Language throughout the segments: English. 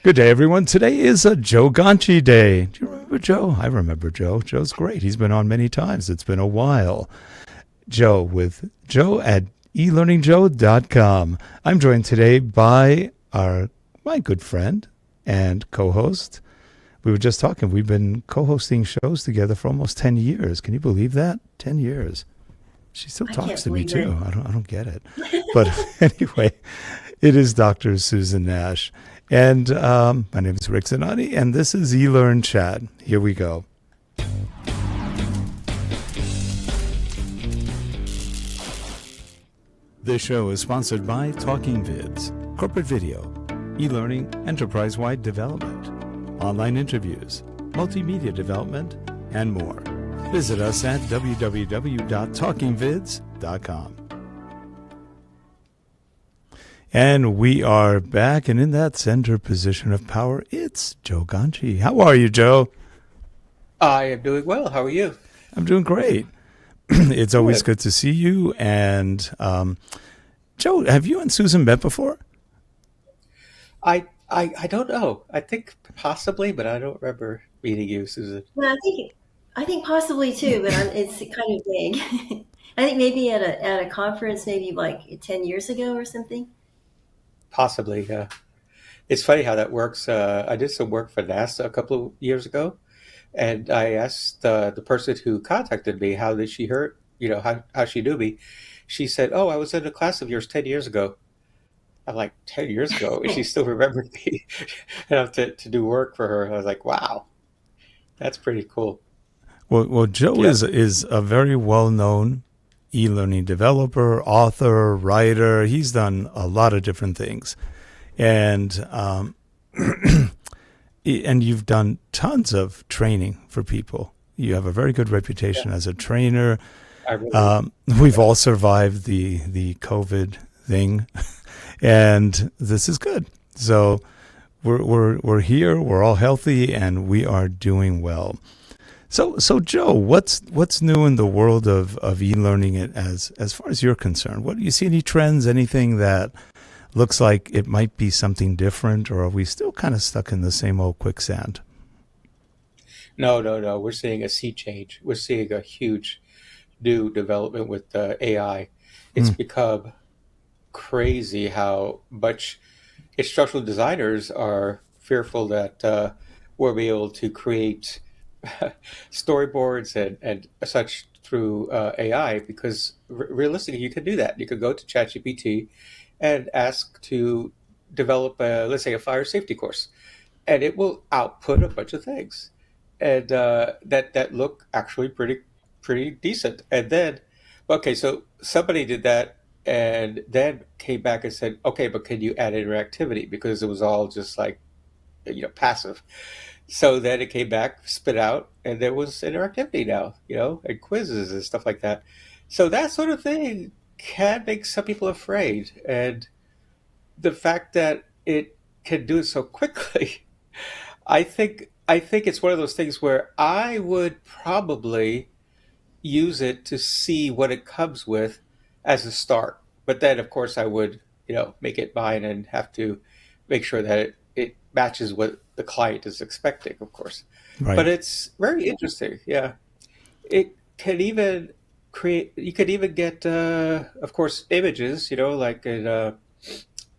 Good day, everyone. Today is a Joe Ganci day. Do you remember Joe? I remember Joe. Joe's great. He's been on many times. It's been a while. Joe with Joe at eLearningJoe.com. I'm joined today by my good friend and co-host. We were just talking. We've been co-hosting shows together for almost 10 years. Can you believe that? 10 years. She still talks to me too. I don't get it. But anyway, it is Dr. Susan Nash. And my name is Rick Zanotti, and this is eLearnChat. Here we go. This show is sponsored by Talking Vids, corporate video, e-learning, enterprise-wide development, online interviews, multimedia development, and more. Visit us at www.talkingvids.com. And we are back, and in that center position of power, it's Joe Ganci. How are you, Joe? I am doing well. How are you? I'm doing great. It's always good to see you. And Joe, have you and Susan met before? I don't know. I think possibly, but I don't remember meeting you, Susan. Well, I think possibly too, but it's kind of vague. I think maybe at a conference, maybe like 10 years ago or something. Possibly, yeah. It's funny how that works. I did some work for NASA a couple of years ago, and I asked the person who contacted me, how did she hear, how she knew me. She said, "Oh, I was in a class of yours 10 years ago." I'm like, 10 years ago? And she still remembered me to do work for her. I was like, wow, that's pretty cool. Well, Joe is a very well-known e-learning developer, author, writer. He's done a lot of different things. And and you've done tons of training for people. You have a very good reputation as a trainer. We've all survived the COVID thing, and this is good. So we're here, we're all healthy, and we are doing well. So Joe, what's new in the world of e-learning as far as you're concerned? What do you see, any trends, anything that looks like it might be something different, or are we still kind of stuck in the same old quicksand? No. We're seeing a sea change. We're seeing a huge new development with AI. It's become crazy how much instructional designers are fearful that we'll be able to create storyboards and such through AI, because realistically you can do that. You could go to Chat GPT and ask to develop let's say a fire safety course, and it will output a bunch of things, and that look actually pretty decent. And then, okay, so somebody did that and then came back and said, okay, but can you add interactivity, because it was all just like passive. So then it came back, spit out, and there was interactivity now, and quizzes and stuff like that. So that sort of thing can make some people afraid. And the fact that it can do it so quickly, I think it's one of those things where I would probably use it to see what it comes with as a start. But then, of course, I would, make it mine and have to make sure that it matches what the client is expecting, of course. Right. But it's very interesting. Yeah. It can even you could even get, of course, images, like in,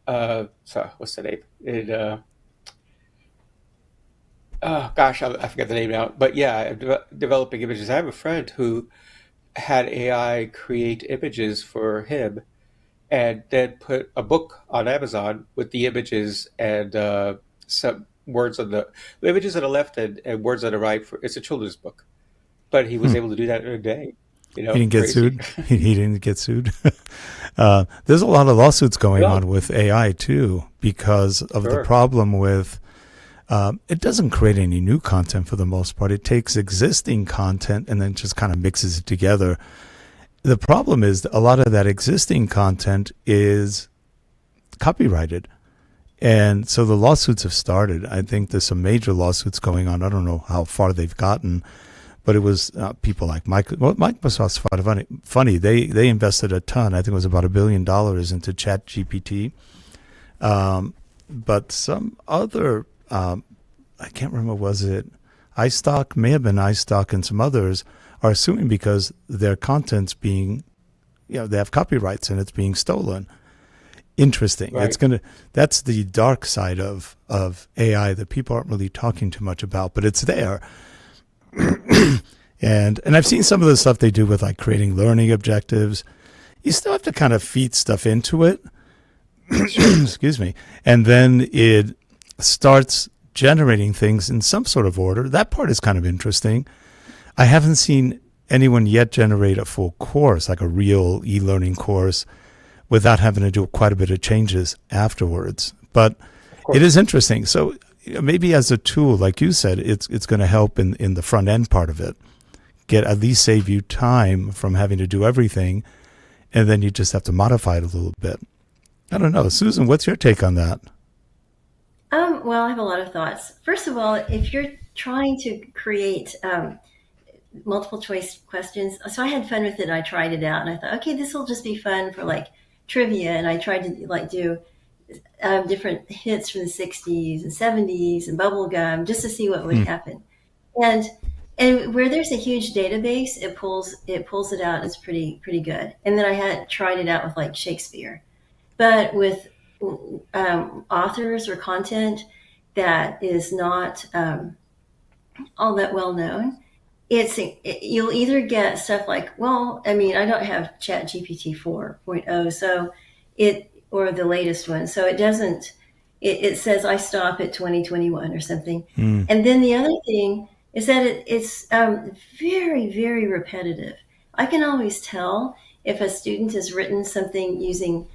sorry, what's the name? In, oh gosh, I forget the name now. But yeah, I'm developing images. I have a friend who had AI create images for him, and then put a book on Amazon with the images and some words on the images on the left and words on the right. It's a children's book, but he was able to do that in a day. He didn't get sued. He didn't get sued. There's a lot of lawsuits going on with AI too, because of the problem with it doesn't create any new content for the most part. It takes existing content and then just kind of mixes it together. The problem is a lot of that existing content is copyrighted. And so the lawsuits have started. I think there's some major lawsuits going on. I don't know how far they've gotten, but it was people like Microsoft's funny. They invested a ton. I think it was about $1 billion into Chat GPT. But some other I can't remember, was it iStock? May have been iStock, and some others are suing because their content's being, they have copyrights and it's being stolen. Interesting. Right. That's the dark side of AI that people aren't really talking too much about, but it's there. and I've seen some of the stuff they do with like creating learning objectives. You still have to kind of feed stuff into it. Excuse me. And then it starts generating things in some sort of order. That part is kind of interesting. I haven't seen anyone yet generate a full course, like a real e-learning course, without having to do quite a bit of changes afterwards. But it is interesting. So maybe as a tool, like you said, it's going to help in the front end part of it. At least save you time from having to do everything, and then you just have to modify it a little bit. I don't know. Susan, what's your take on that? Well, I have a lot of thoughts. First of all, if you're trying to create multiple choice questions, so I had fun with it. I tried it out, and I thought, okay, this will just be fun for like trivia. And I tried to like do different hits from the 60s and 70s and bubblegum just to see what would happen. And where there's a huge database, it pulls it out. It's pretty good. And then I had tried it out with like Shakespeare, but with authors or content that is not all that well known, you'll either get stuff like, well, I mean, I don't have Chat GPT 4.0, so or the latest one, so it doesn't. It says I stop at 2021 or something, and then the other thing is that it's very, very repetitive. I can always tell if a student has written something using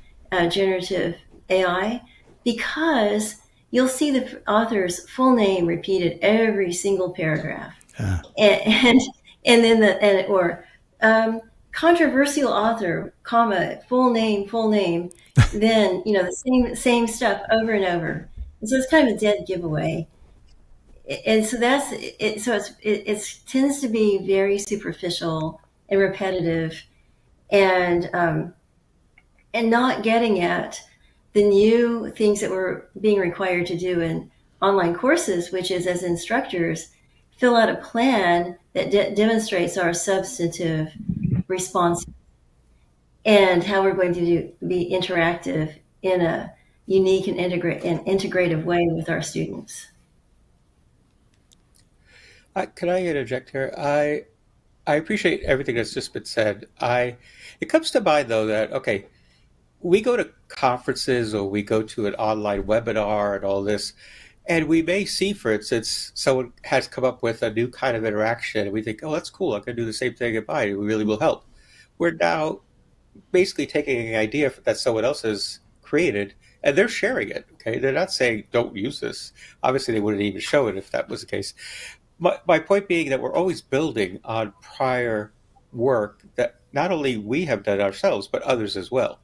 generative AI because you'll see the author's full name repeated every single paragraph. And then or controversial author, comma, full name, then the same stuff over and over. And so it's kind of a dead giveaway. And so that's it. So it tends to be very superficial and repetitive, and not getting at the new things that we're being required to do in online courses, which is, as instructors, fill out a plan that demonstrates our substantive response and how we're going to be interactive in a unique and integrative way with our students. Can I interject here? I appreciate everything that's just been said. It comes to mind though that okay, we go to conferences or we go to an online webinar and all this, and we may see, for instance, someone has come up with a new kind of interaction, and we think, oh, that's cool. I can do the same thing in mine. It really will help. We're now basically taking an idea that someone else has created, and they're sharing it. Okay, they're not saying don't use this. Obviously, they wouldn't even show it if that was the case. My point being that we're always building on prior work that not only we have done ourselves, but others as well.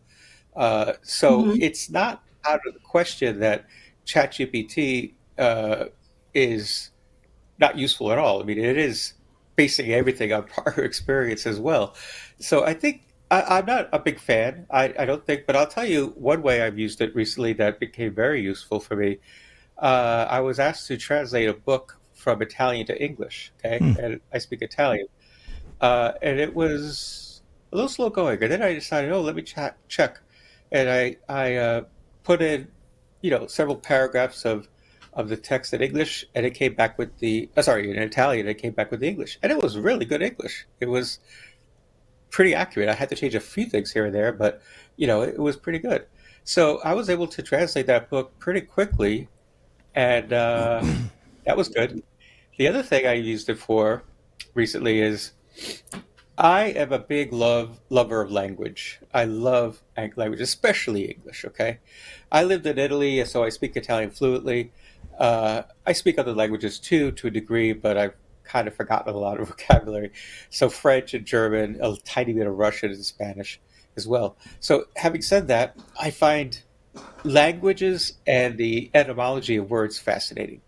So it's not out of the question that ChatGPT is not useful at all. I mean, it is basing everything on prior experience as well. So I think I'm not a big fan. I don't think, but I'll tell you one way I've used it recently that became very useful for me. I was asked to translate a book from Italian to English. Okay, and I speak Italian, and it was a little slow going. And then I decided, oh, let me check, and I put in, several paragraphs of the text in English, and it came back with in Italian. It came back with the English, and it was really good English. It was pretty accurate. I had to change a few things here and there, but it was pretty good. So I was able to translate that book pretty quickly, and that was good. The other thing I used it for recently is I am a big lover of language. I love language, especially English. Okay, I lived in Italy, so I speak Italian fluently. I speak other languages too, to a degree, but I've kind of forgotten a lot of vocabulary. So French and German, a tiny bit of Russian and Spanish as well. So having said that, I find languages and the etymology of words fascinating.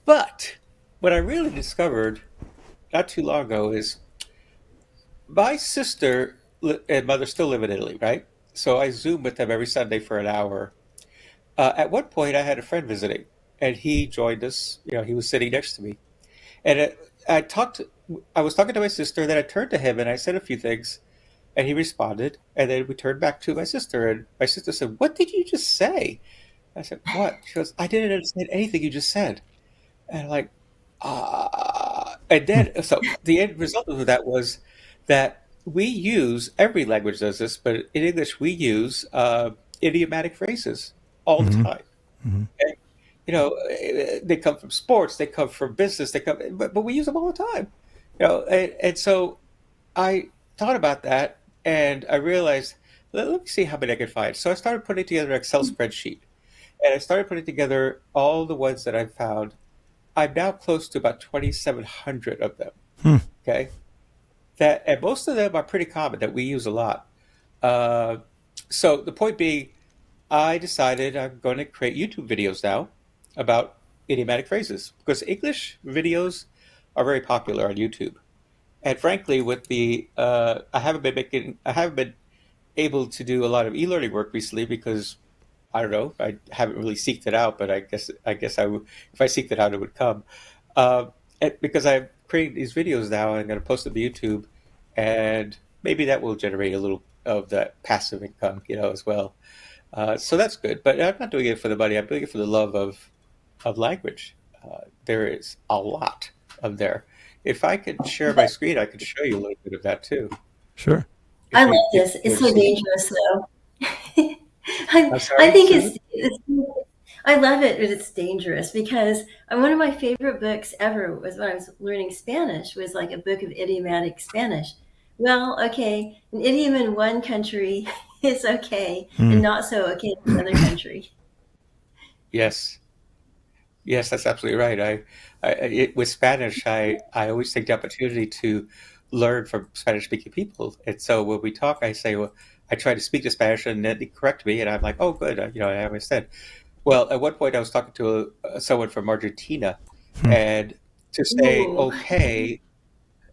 But what I really discovered not too long ago is my sister and mother still live in Italy, right? So I Zoom with them every Sunday for an hour. At one point, I had a friend visiting, and he joined us. He was sitting next to me, and I was talking to my sister. Then I turned to him and I said a few things, and he responded. And then we turned back to my sister, and my sister said, "What did you just say?" I said, "What?" She goes, "I didn't understand anything you just said." And I'm like, and then so the end result of that was that we use every language does this, but in English we use idiomatic phrases all the Mm-hmm. time. Mm-hmm. And, they come from sports, they come from business, but we use them all the time. And so I thought about that, and I realized, let me see how many I could find. So I started putting together an Excel spreadsheet, and I started putting together all the ones that I found. I'm now close to about 2,700 of them. Hmm. Okay, and most of them are pretty common that we use a lot. Uh, so the point being, I decided I'm going to create YouTube videos now about idiomatic phrases because English videos are very popular on YouTube. And frankly, with I haven't been able to do a lot of e-learning work recently because I don't know, I haven't really seeked it out, but if I seeked it out, it would come. Because I've created these videos now, and I'm going to post them to YouTube, and maybe that will generate a little of that passive income, as well. So that's good. But I'm not doing it for the money. I'm doing it for the love of language. There is a lot of there. If I could share my screen, I could show you a little bit of that too. Sure. I If love you this. would It's so see. dangerous, though. I'm I sorry, think Susan? I love it, but it's dangerous because one of my favorite books ever was when I was learning Spanish was like a book of idiomatic Spanish. Well, okay, an idiom in one country is okay Hmm. and not so okay in another country. Yes. Yes, that's absolutely right. With Spanish, I always take the opportunity to learn from Spanish-speaking people. And so when we talk, I say, well, I try to speak to Spanish and then they correct me, and I'm like, oh, good, I understand. Well, at one point, I was talking to someone from Argentina, Hmm. and to say, Ooh. okay,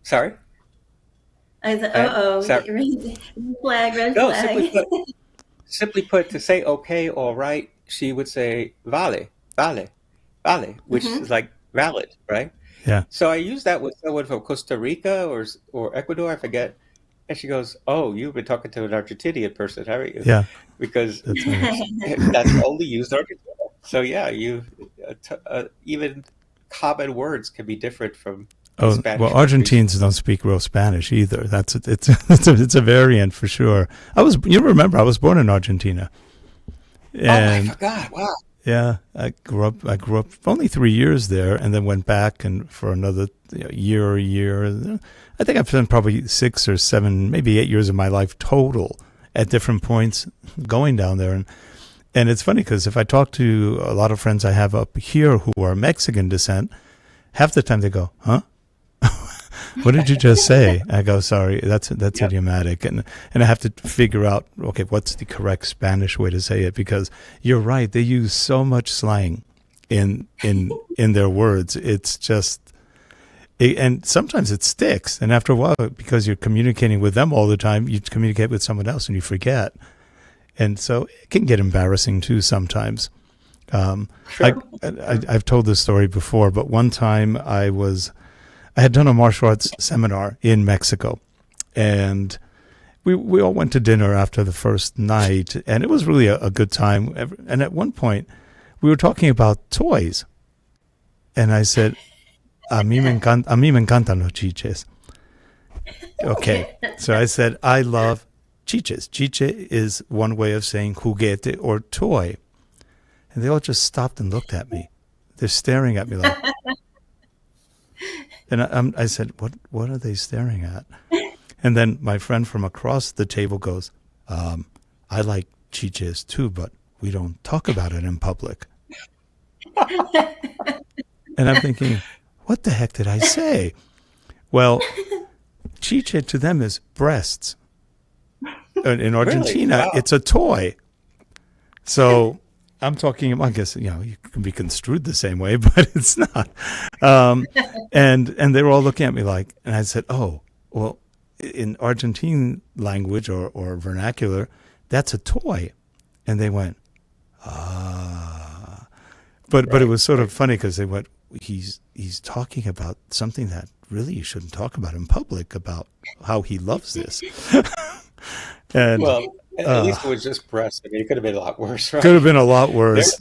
sorry, I thought, and uh-oh, sorry, red no, flag. simply put, to say okay, all right, she would say vale, vale, vale, which is Hmm. like valid, right? Yeah. So I used that with someone from Costa Rica or Ecuador, I forget. And she goes, "Oh, you've been talking to an Argentinian person, haven't you?" Yeah. Because That's nice. that's only used in Argentina. So yeah, even common words can be different from the Oh well, Spanish countries. Argentines don't speak real Spanish either. It's a variant for sure. You remember I was born in Argentina, Oh, I and forgot. Wow. yeah, I grew up only 3 years there, and then went back and for another year. I think I've spent probably 6 or 7, maybe 8 years of my life total at different points going down there, and it's funny because if I talk to a lot of friends I have up here who are Mexican descent, half the time they go, "Huh? What did you just say?" I go, "Sorry, that's Yep. idiomatic," and I have to figure out, okay, what's the correct Spanish way to say it? Because you're right, they use so much slang in their words. It's just, and sometimes it sticks, and after a while, because you're communicating with them all the time, you communicate with someone else and you forget, and so it can get embarrassing too sometimes. Um, I, Sure. I've told this story before, but one time I had done a martial arts seminar in Mexico, and we all went to dinner after the first night, and it was really a good time. And at one point, we were talking about toys, and I said, a mí me encantan los chiches." Okay, so I said, "I love chiches." Chiche is one way of saying juguete or toy. And they all just stopped and looked at me. They're staring at me like, and I said, "What are they staring at?" And then my friend from across the table goes, "I like chiches too, but we don't talk about it in public." And I'm thinking, what the heck did I say? Well, chiche to them is breasts. In Really? Argentina, Wow. it's a toy. So I'm talking, I guess, you can be construed the same way, but it's not. Um, and they were all looking at me like, and I said, "Oh, well, in Argentine language or vernacular, that's a toy." And they went, "Ah." But it Right, was sort right. of funny because they went, he's talking about something that really you shouldn't talk about in public about how he loves this, and Well, at uh, least it was just breast. I mean, it could have been a lot worse, could have right? been a lot There, worse.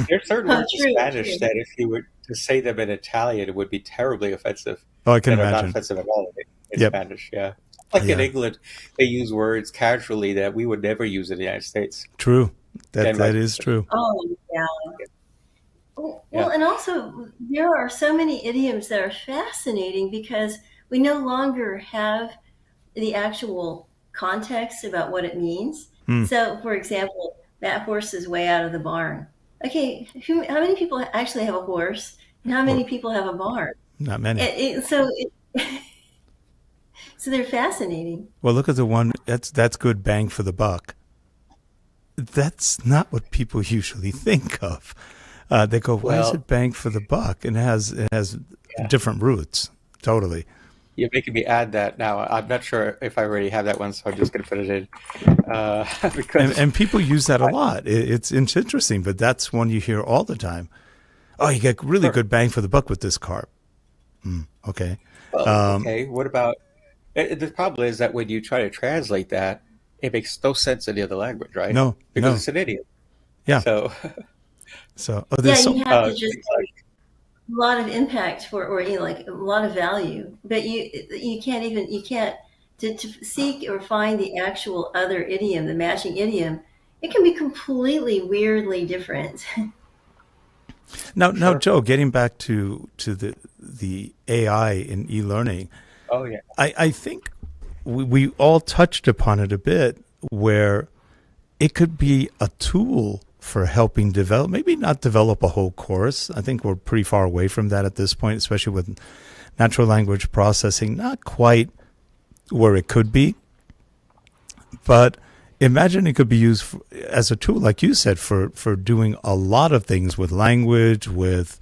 there are certain Oh, words in true, Spanish true. that if you were to say them in Italian, it would be terribly offensive, Oh, I can that are not imagine. offensive at all in Yep. Spanish. Yeah. Like in Yeah. England, they use words casually that we would never use in the United States, True. That and vice that is versa. true. Oh, yeah. Well, Yeah. and also there are so many idioms that are fascinating because we no longer have the actual context about what it means. Hmm. So, for example, that horse is way out of the barn. Okay, how many people actually have a horse, and how Or many people have a barn? not many. So they're fascinating. Well, look at the one that's good bang for the buck. That's not what people usually think of. They go, "Why is Well, it bang for the buck?" And it has yeah. different roots. Totally. You're making me add that now. I'm not sure if I already have that one, so I'm just going to put it in And because and people use that a I, lot. It's interesting, but that's one you hear all the time. Oh, you get really sure. good bang for the buck with this carp. Okay. Well, Um, okay. What about the problem is that when you try to translate that, it makes no sense in the other language, right? no, Because no. it's an idiom. Yeah. So, So Yeah, there's you so have to just things like, a lot of impact for, or like a lot of value, but you can't to seek or find the actual other idiom, the matching idiom. It can be completely weirdly different. now, sure. Joe. Getting back to the AI in e-learning, Oh yeah. I think we all touched upon it a bit, where it could be a tool for helping develop, maybe not develop a whole course. I think we're pretty far away from that at this point, especially with natural language processing, not quite where it could be. But imagine it could be used as a tool, like you said, for doing a lot of things with language, with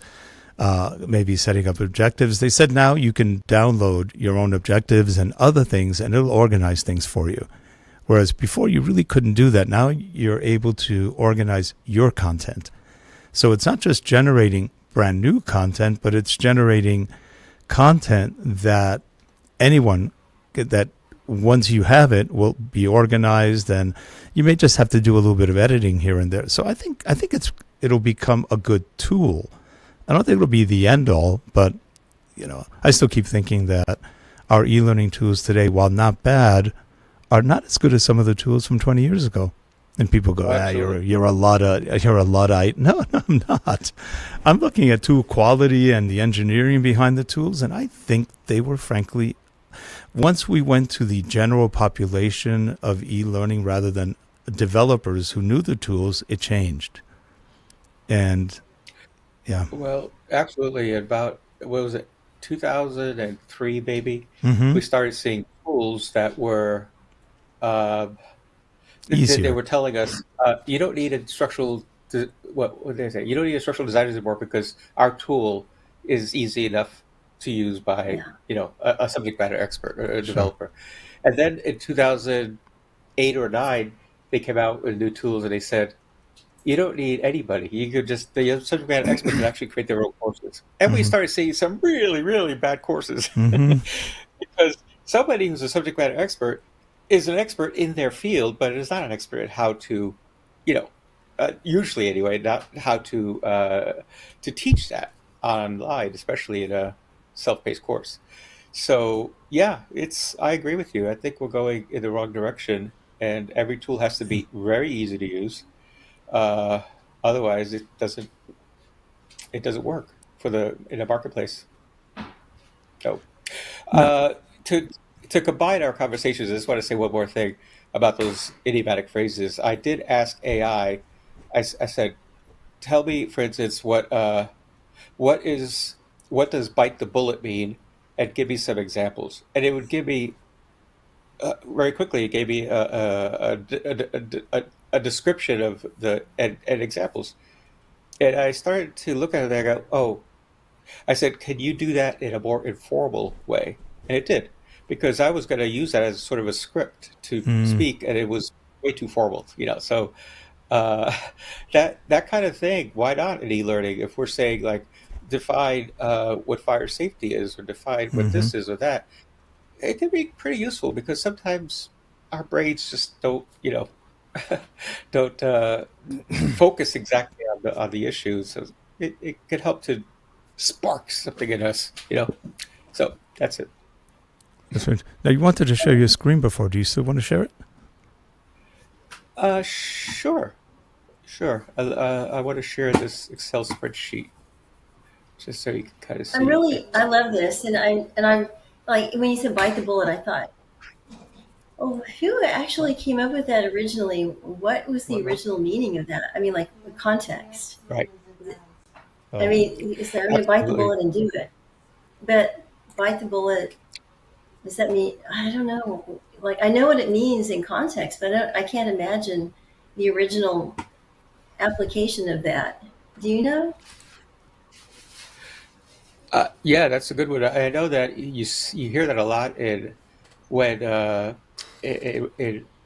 maybe setting up objectives. They said now you can download your own objectives and other things, and it'll organize things for you. Whereas before you really couldn't do that. Now you're able to organize your content. So it's not just generating brand new content, but it's generating content that anyone that once you have it will be organized, and you may just have to do a little bit of editing here and there. So I think it'll become a good tool. I don't think it'll be the end all, but I still keep thinking that our e-learning tools today, while not bad, are not as good as some of the tools from 20 years ago. And people go, Oh, absolutely. you're a Luddite. No, no, I'm not. I'm looking at tool quality and the engineering behind the tools, and I think they were frankly, once we went to the general population of e-learning rather than developers who knew the tools, it changed. And yeah. Well, absolutely. About what was it, 2003, maybe? Mm-hmm. We started seeing tools that were uh, they Easier. were telling us you don't need a what did they say? You don't need instructional designers anymore because our tool is easy enough to use by Yeah. a subject matter expert or a Sure. developer. And then in 2008 or nine, they came out with new tools and they said you don't need anybody. You could just the subject matter expert can actually create their own courses. And we Mm-hmm. started seeing some really really bad courses Mm-hmm. because somebody who's a subject matter expert is an expert in their field, but is not an expert at how to, you know, usually anyway, not how to teach that online, especially in a self-paced course. So yeah, it's I agree with you. I think we're going in the wrong direction, and every tool has to be very easy to use. Uh, Otherwise, it doesn't work for the in the marketplace. So No. Uh, to to combine our conversations, I just want to say one more thing about those idiomatic phrases. I did ask AI. I said, "Tell me, for instance, what is what does bite the bullet mean, and give me some examples." And it would give me very quickly. It gave me a description of the and examples. And I started to look at it. And I go, "Oh, I said, can you do that in a more informal way?" And it did, because I was going to use that as sort of a script to Mm. speak, and it was way too formal. So Uh, that kind of thing. Why not in e-learning? If we're saying like define what fire safety is, or define what Mm-hmm. this is or that, it can be pretty useful because sometimes our brains just don't don't focus exactly on the issue. So it could help to spark something in us. So that's it. That's right. Now you wanted to share your screen before. Do you still want to share it? Sure, sure. I want to share this Excel spreadsheet just so you can kind of see I it. love this, and I'm like when you said bite the bullet, I thought, oh, who actually came up with that originally? What was the What, what? original meaning of that? I mean, like the context. Right. I Oh, mean, you said I'm going to bite the Absolutely. bullet and do it, but bite the bullet. Does that mean I don't know? Like I know what it means in context, but I can't imagine the original application of that. Do you know? Yeah, that's a good one. I know that you hear that a lot in when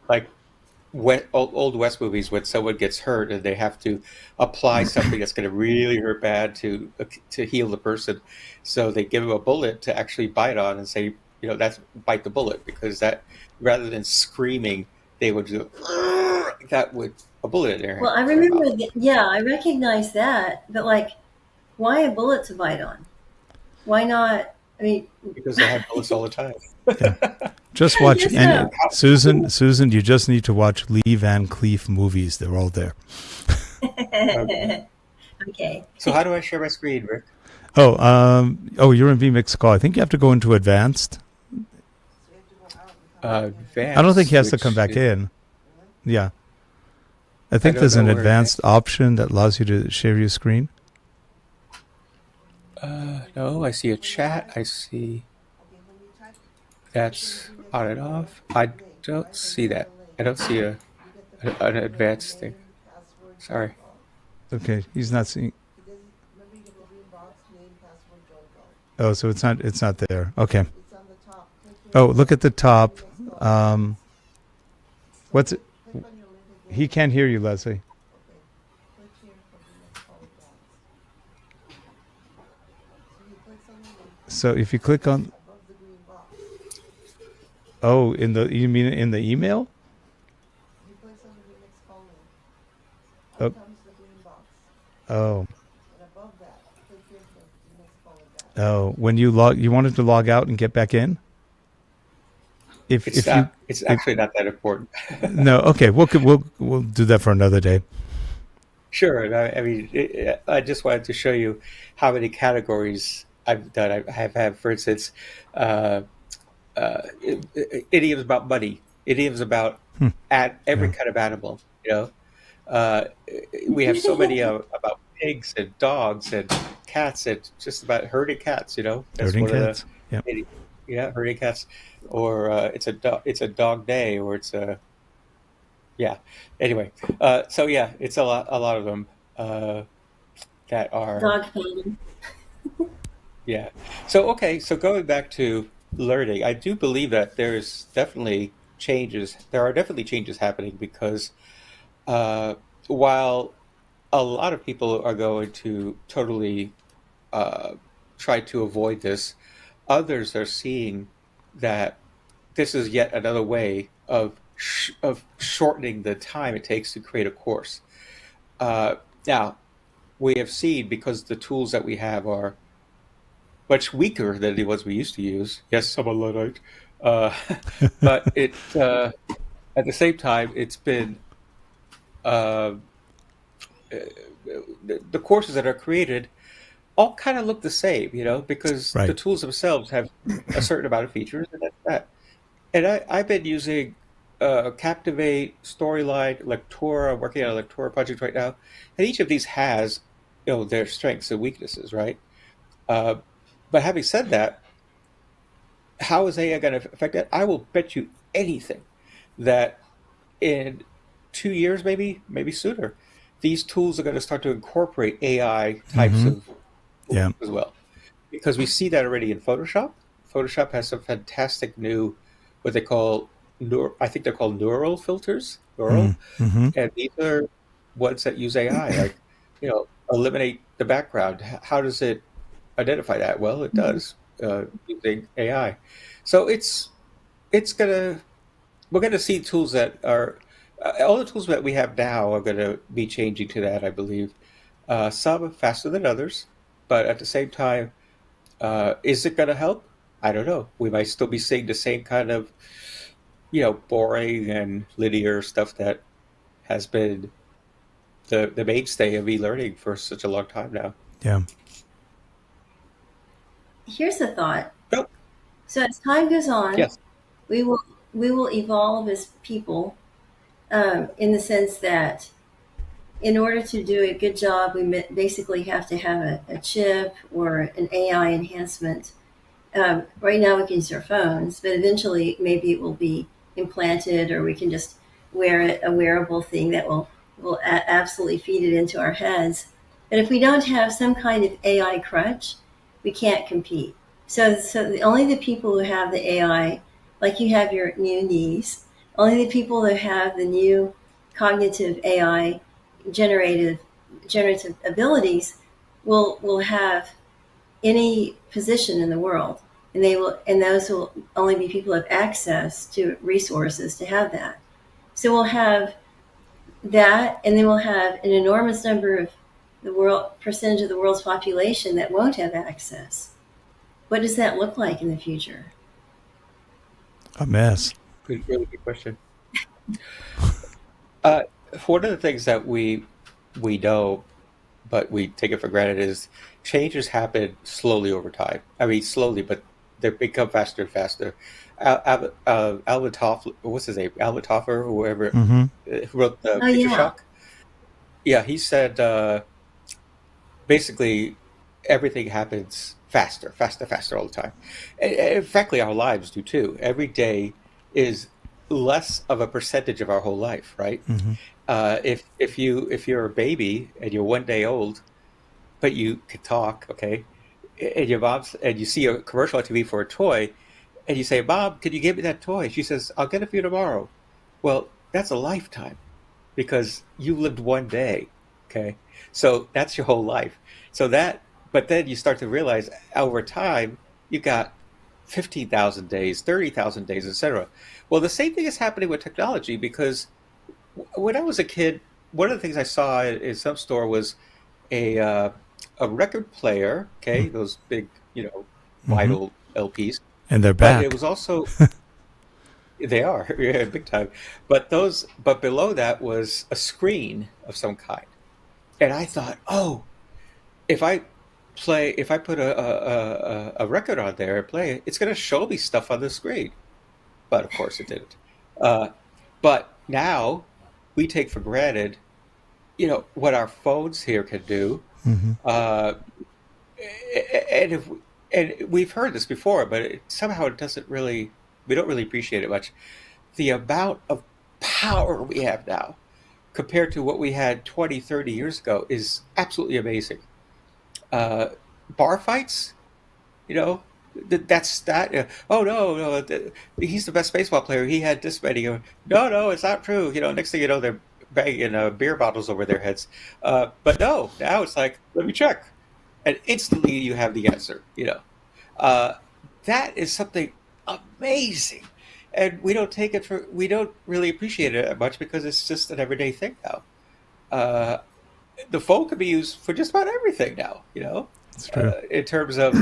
like old West movies when someone gets hurt and they have to apply something that's going to really hurt bad to heal the person. So they give them a bullet to actually bite on and say, that's bite the bullet because that rather than screaming, they would do that with a bullet in Well, I their remember mouth that. Yeah, I recognize that, but like, why a bullet to bite on? Why not? I mean, because they have bullets all the time. yeah. Just watch yes, and no. Susan, you just need to watch Lee Van Cleef movies. They're all there. Okay. Okay. So how do I share my screen, Rick? Oh, you're in vMix call. I think you have to go into advanced. I don't think he Advanced, has to come which back is, in. Yeah. I I think don't there's know an where advanced advanced. option that allows you to share your screen. No, I see a chat. I see that's on and off. I don't see that. I don't see an advanced thing. Sorry. Okay, he's not seeing. Oh, so it's not there. Okay. Oh, look at the top. Um, what's it? He can't hear you, Leslie. So if you click on, oh, you mean in the email? Oh, oh, oh. When you wanted to log out and get back in. If It's if you not. It's if actually not that important. no, okay, we'll do that for another day. Sure. And I mean, I just wanted to show you how many categories I've done. I have had, for instance, uh, idioms about money, idioms about Hmm. every Yeah, kind of animal. You know, uh, we have so many about pigs and dogs and cats and just about herding cats. That's herding one of the cats. Yeah. yeah, herding cats, or it's a dog day, or it's a yeah. Anyway, so yeah, it's a lot of them uh, that are Dog painting. yeah. So okay, so going back to learning, I do believe that there's definitely changes. There are definitely changes happening because uh, while a lot of people are going to totally uh, try to avoid this, others are seeing that this is yet another way of shortening the time it takes to create a course. Now, we have seen because the tools that we have are much weaker than the ones we used to use. Yes, I'm a Luddite. Uh, but at the same time, it's been uh, the courses that are created all kind of look the same, because the Right. tools themselves have a certain amount of features, and that's that. And I've been using Captivate, Storyline, Lectora. I'm working on a Lectora project right now, and each of these has, their strengths and weaknesses, right? Uh, but having said that, how is AI going to affect that? I will bet you anything that in 2 years, maybe sooner, these tools are going to start to incorporate AI types Mm-hmm. of tools Yeah. as well, because we see that already in Photoshop. Photoshop has some fantastic new, what they call, I think they're called neural filters, neural, Mm-hmm. and these are ones that use AI, like, eliminate the background. How does it identify that? Well, it Mhm. does, using AI. So it's gonna we're gonna see tools that are all the tools that we have now are gonna be changing to that, I believe. Some faster than others, but at the same time, is it gonna help? I don't know. We might still be seeing the same kind of, boring and linear stuff that has been the mainstay of e-learning for such a long time now. Yeah. Here's a thought. Nope. So as time goes on, Yes. we will we will evolve as people, in the sense that in order to do a good job, we basically have to have a chip or an AI enhancement. Right now, we can use our phones, but eventually, maybe it will be implanted, or we can just wear it, a wearable thing that will absolutely feed it into our heads. But if we don't have some kind of AI crutch, we can't compete. Only the people who have the AI, like you have your new niece, only the people who have the new cognitive AI generative generative abilities will have any position in the world, and those will only be people who have access to resources to have that. So we'll have that, and then we'll have an enormous number of the world percentage of the world's population that won't have access. What does that look like in the future? A mess. Good, really good question. Uh, One of the things that we know, but we take it for granted, is changes happen slowly over time. I mean, slowly, but they become faster and faster. Alvin Toffler, what's his name? Alvin Toffler, whoever, Mm-hmm. who wrote the Oh Picture yeah. Shock. Yeah, he said, basically everything happens faster, faster, faster all the time. And frankly, our lives do too. Every day is less of a percentage of our whole life, right? Mm-hmm. If you're a baby and you're 1 day old, but you can talk, okay, and your mom's and you see a commercial on TV for a toy, and you say, "Mom, can you give me that toy?" She says, "I'll get it for you tomorrow." Well, that's a lifetime because you lived 1 day. Okay. So that's your whole life. But then you start to realize over time, you got 15,000 days, 30,000 days, etc. Well, the same thing is happening with technology because when I was a kid, one of the things I saw in some store was a, uh, a record player, okay, those big, Mm-hmm. vinyl LPs, And they're but it back. was also, they are, yeah, big time. But below that was a screen of some kind. And I thought, oh, if I if I put a record on there and play it, it's going to show me stuff on the screen. But of course it didn't. Uh, but now we take for granted, what our phones here can do. Mm-hmm. Uh, and if and we've heard this before, but somehow it doesn't really, we don't really appreciate it much. The amount of power we have now compared to what we had 20, 30 years ago is absolutely amazing. Uh, Bar fights, you know, that's that. Oh no, no, he's the best baseball player. He had this many. No, no, it's not true. Next thing you know, they're banging beer bottles over their heads. But no, now it's like, let me check, and instantly you have the answer. Uh, that is something amazing, and we don't really appreciate it much because it's just an everyday thing now. Uh, the phone can be used for just about everything now, It's true. in terms of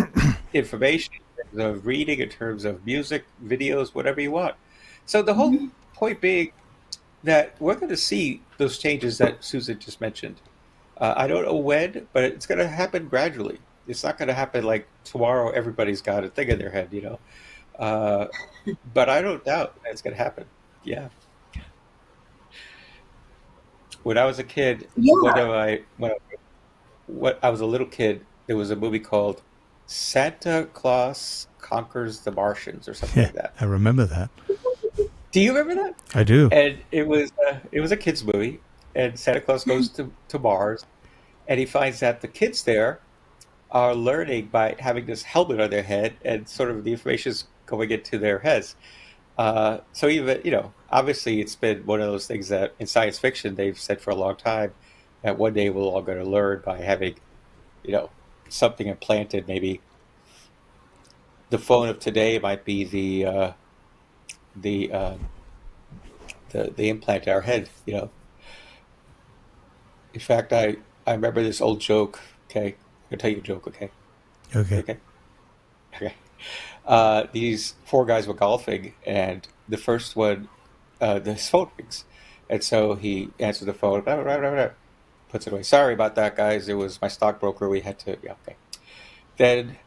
information, in terms of reading, in terms of music, videos, whatever you want. So the whole Mhm. point being that we're going to see those changes that Susan just mentioned. I don't know when, but it's going to happen gradually. It's not going to happen like tomorrow. Everybody's got a thing in their head, Uh, but I don't doubt that it's going to happen. Yeah. When I was a kid, Yeah. when I was a little kid, there was a movie called Santa Claus Conquers the Martians or something Yeah, like that. I remember that. Do you remember that? I do. And it was a kids movie, and Santa Claus goes to Mars, and he finds that the kids there are learning by having this helmet on their head, and sort of the information is going into their heads. So even, obviously it's been one of those things that in science fiction they've said for a long time that one day we're all going to learn by having, you know, something implanted. Maybe the phone of today might be the the implant in our head. In fact, I remember this old joke. Okay, I'll tell you a joke. Okay, Okay. okay, okay. These four guys were golfing, and the first one, his phone rings, and so he answers the phone, blah, blah, blah, blah, blah, puts it away. Sorry about that, guys. It was my stockbroker. We had to. Yeah, okay. Then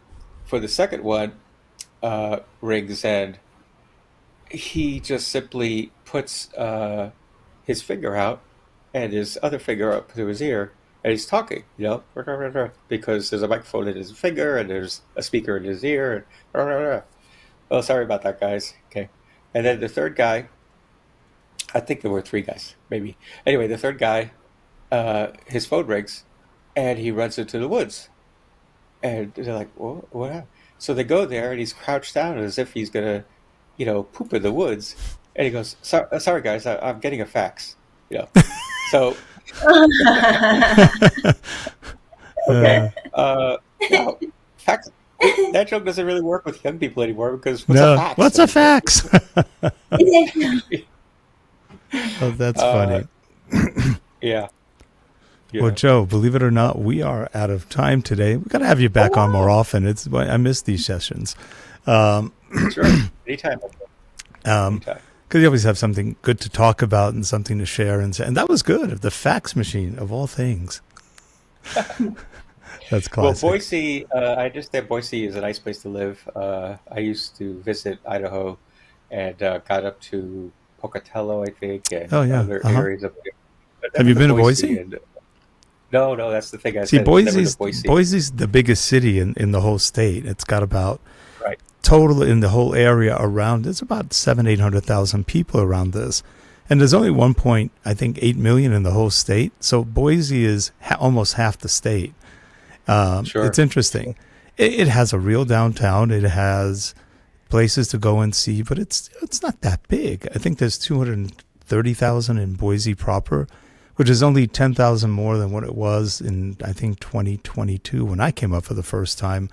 for the second one, rings, and he just simply puts his finger out and his other finger up to his ear, and he's talking, because there's a microphone in his finger and there's a speaker in his ear. And, oh, sorry about that, guys. Okay. And then the third guy, I think there were three guys, maybe. Anyway, the third guy, his phone rings, and he runs into the woods. And they're like, what happened? So they go there, and he's crouched down as if he's going to, poop in the woods. And he goes, sorry guys, I'm getting a fax. So, Okay. wow, fax. That joke doesn't really work with young people anymore because what's a No. fax? What's a fax? Oh, that's funny. Yeah. Well, Joe, believe it or not, we are out of time today. We got to have you back on more often. I miss these sessions. Sure. Anytime. Anytime. Because you always have something good to talk about and something to share. And that was good. The fax machine, of all things. That's classic. Well, Boise, I understand Boise is a nice place to live. I used to visit Idaho and got up to Pocatello, I think, and other areas of it. Have you been to Boise? No, that's the thing. See, Boise's the biggest city in the whole state. It's got about right. Total in the whole area around, it's about 700,000-800,000 people around this. And there's only 8 million in the whole state. So Boise is almost half the state. Sure. It's interesting. It has a real downtown. It has places to go and see, but it's not that big. I think there's 230,000 in Boise proper, which is only 10,000 more than what it was in, I think, 2022 when I came up for the first time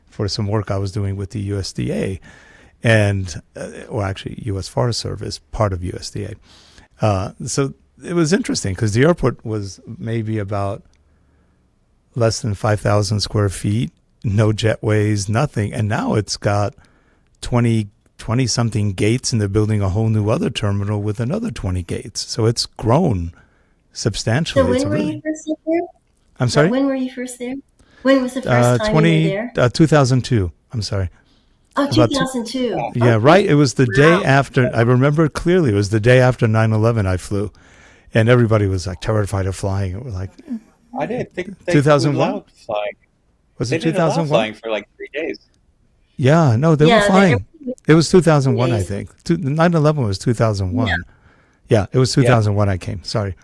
for some work I was doing with the USDA and, or actually U.S. Forest Service, part of USDA. So it was interesting because the airport was maybe about less than 5,000 square feet, no jetways, nothing. And now it's got 20-something gates, and they're building a whole new other terminal with another 20 gates. So it's grown substantially. So when were you first there? I'm sorry? When were you first there? When was the first time you were there? 2002. I'm sorry. Oh, 2002. Yeah, right. It was the day after. I remember it clearly. It was the day after 9/11 I flew. And everybody was like terrified of flying. It was like... I didn't think they 2001? allowed flying. Was they it 2001? flying for like 3 days. Yeah, no, they were flying. It was 2001, I Yes. think. 9/11 was 2001. Yeah, it was 2001 I came. Sorry.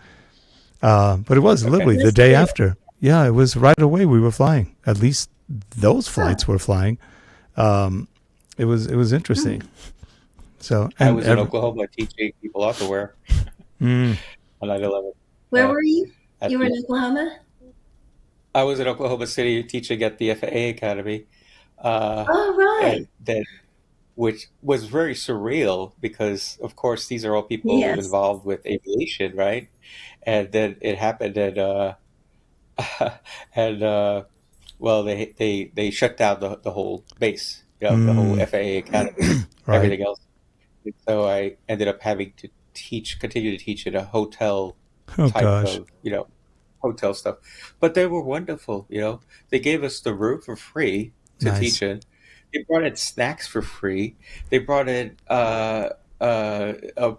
But it was literally the day after. Yeah, it was right away we were flying. At least those flights were flying. It was interesting. So I was in Oklahoma teaching people outerwear on 9/11. Where were you? You were in Oklahoma? I was in Oklahoma City teaching at the FAA Academy. Oh, right. And then, which was very surreal because, of course, these are all people Yes. involved with aviation, right? And then it happened, and well, they shut down the whole base, the whole FAA Academy, Right. everything else. And so I ended up having to continue to teach in a hotel Oh, type gosh. of, hotel stuff. But they were wonderful, They gave us the room for free to Nice. teach in. They brought in snacks for free. They brought in a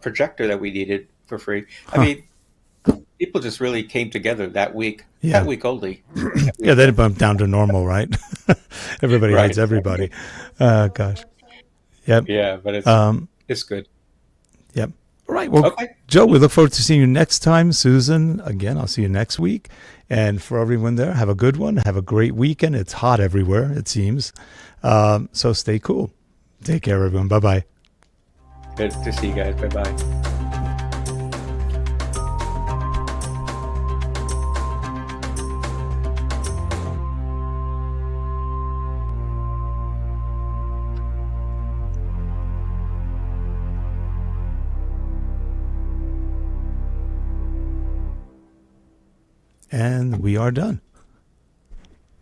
projector that we needed for free. I mean, people just really came together that week. Yeah. That week only. Yeah, they bumped down to normal, right? Everybody Right. hates everybody. Gosh. Yep. Yeah, but it's good. Yep. All right. Well, Okay. Joe, we look forward to seeing you next time. Susan, again, I'll see you next week. And for everyone there, have a good one. Have a great weekend. It's hot everywhere, it seems. So stay cool. Take care, everyone. Bye-bye. Good to see you guys. Bye-bye. And we are done.